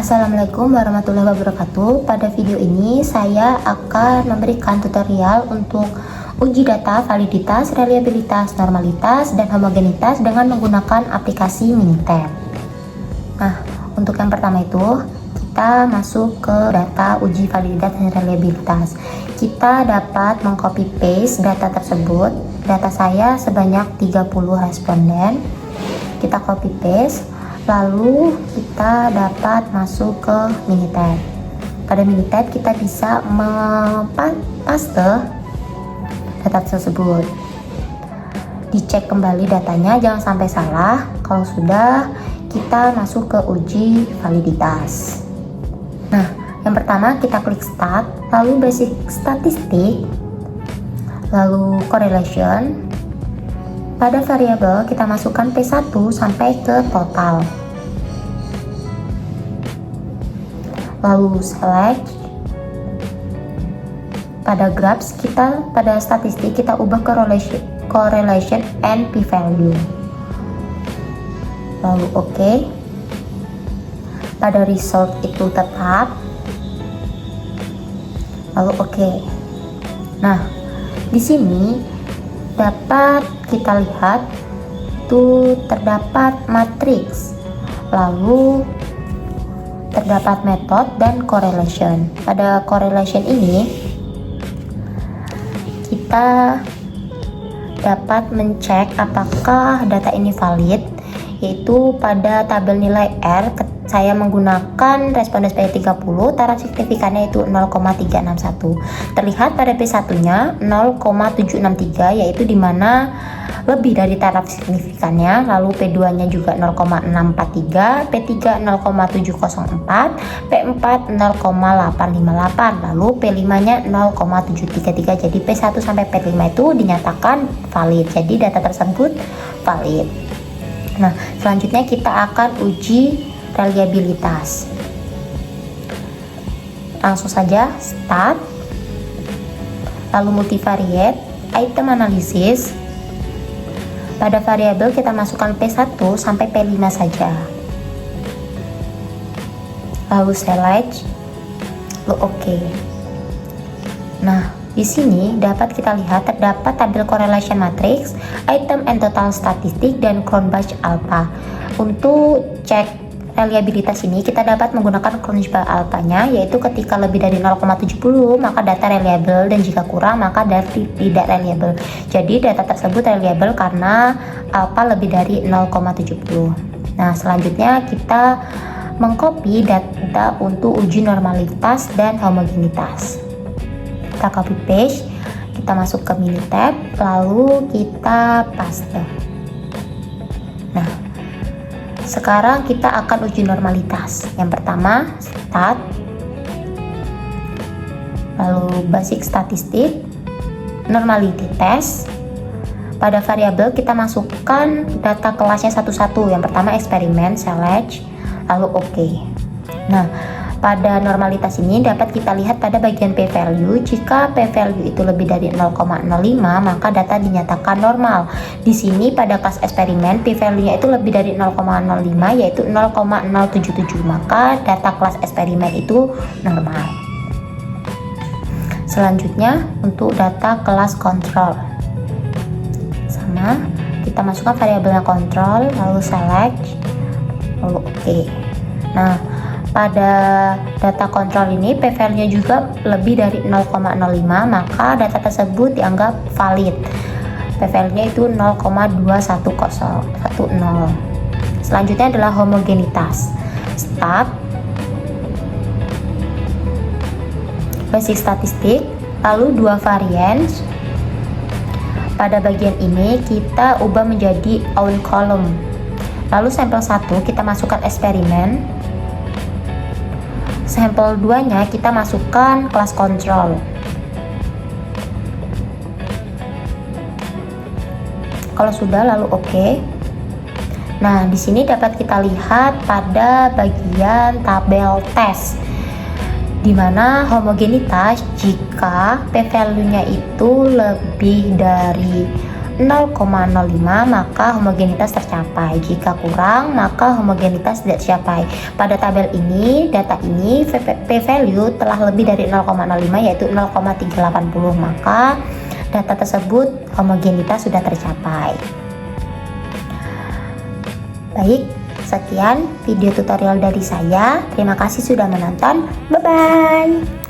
Assalamualaikum warahmatullahi wabarakatuh. Pada video ini saya akan memberikan tutorial untuk uji data validitas, reliabilitas, normalitas, dan homogenitas dengan menggunakan aplikasi Minitab. Nah, untuk yang pertama itu kita masuk ke data uji validitas dan reliabilitas. Kita dapat mengcopy paste data tersebut. Data saya sebanyak 30 responden. Kita copy paste. Lalu kita dapat masuk ke Minitab. Pada Minitab kita bisa paste data tersebut. Dicek kembali datanya, jangan sampai salah. Kalau sudah, kita masuk ke uji validitas. Nah, yang pertama kita klik start, lalu basic statistik, lalu correlation. Pada variabel kita masukkan P1 sampai ke total. Lalu select. Pada graphs pada statistik kita ubah ke correlation and p-value. Lalu OK. Pada result itu tetap. Lalu OK. Nah, di sini dapat kita lihat tuh terdapat matriks, lalu terdapat method dan correlation. Pada correlation ini kita dapat mencek apakah data ini valid, yaitu pada tabel nilai R saya menggunakan responden sebanyak 30, taraf signifikannya itu 0,361. Terlihat pada P1 nya 0,763, yaitu dimana lebih dari taraf signifikannya. Lalu P2 nya juga 0,643, P3 0,704, P4 0,858, lalu P5 nya 0,733. Jadi P1 sampai P5 itu dinyatakan valid, jadi data tersebut valid. Nah, selanjutnya kita akan uji reliabilitas. Langsung saja start, lalu multivariate, item analysis. Pada variabel kita masukkan P1 sampai P5 saja. Lalu select, lalu OK. Nah, di sini dapat kita lihat terdapat tabel correlation matrix, item and total statistik, dan Cronbach alpha. Untuk cek reliabilitas ini kita dapat menggunakan Cronbach alpha-nya, yaitu ketika lebih dari 0,70 maka data reliable, dan jika kurang maka data tidak reliable. Jadi data tersebut reliable karena alpha lebih dari 0,70. Nah, selanjutnya kita mengcopy data untuk uji normalitas dan homogenitas. Kita copy paste, kita masuk ke Minitab, lalu kita paste. Nah, sekarang kita akan uji normalitas. Yang pertama start, lalu basic statistik, normality test. Pada variabel kita masukkan data kelasnya satu-satu. Yang pertama eksperimen, select, lalu OK. Nah, pada normalitas ini dapat kita lihat pada bagian p-value. Jika p-value itu lebih dari 0,05 maka data dinyatakan normal. Di sini pada kelas eksperimen p-value-nya itu lebih dari 0,05, yaitu 0,077, maka data kelas eksperimen itu normal. Selanjutnya untuk data kelas kontrol, sama, kita masukkan variabelnya kontrol, lalu select, lalu OK. Nah, pada data kontrol ini p-value-nya juga lebih dari 0,05, maka data tersebut dianggap valid. P-value-nya itu 0,21010. Selanjutnya adalah homogenitas. Start, basic statistik, lalu dua variance. Pada bagian ini kita ubah menjadi own column. Lalu sampel 1 kita masukkan eksperimen. Sampel 2-nya kita masukkan kelas kontrol. Kalau sudah, lalu OK. Nah, di sini dapat kita lihat pada bagian tabel tes, di mana homogenitas jika p-value-nya itu lebih dari 0,05 maka homogenitas tercapai. Jika kurang maka homogenitas tidak tercapai. Pada tabel ini, data ini p-value telah lebih dari 0,05 yaitu 0,380, maka data tersebut homogenitas sudah tercapai. Baik, sekian video tutorial dari saya. Terima kasih sudah menonton. Bye bye.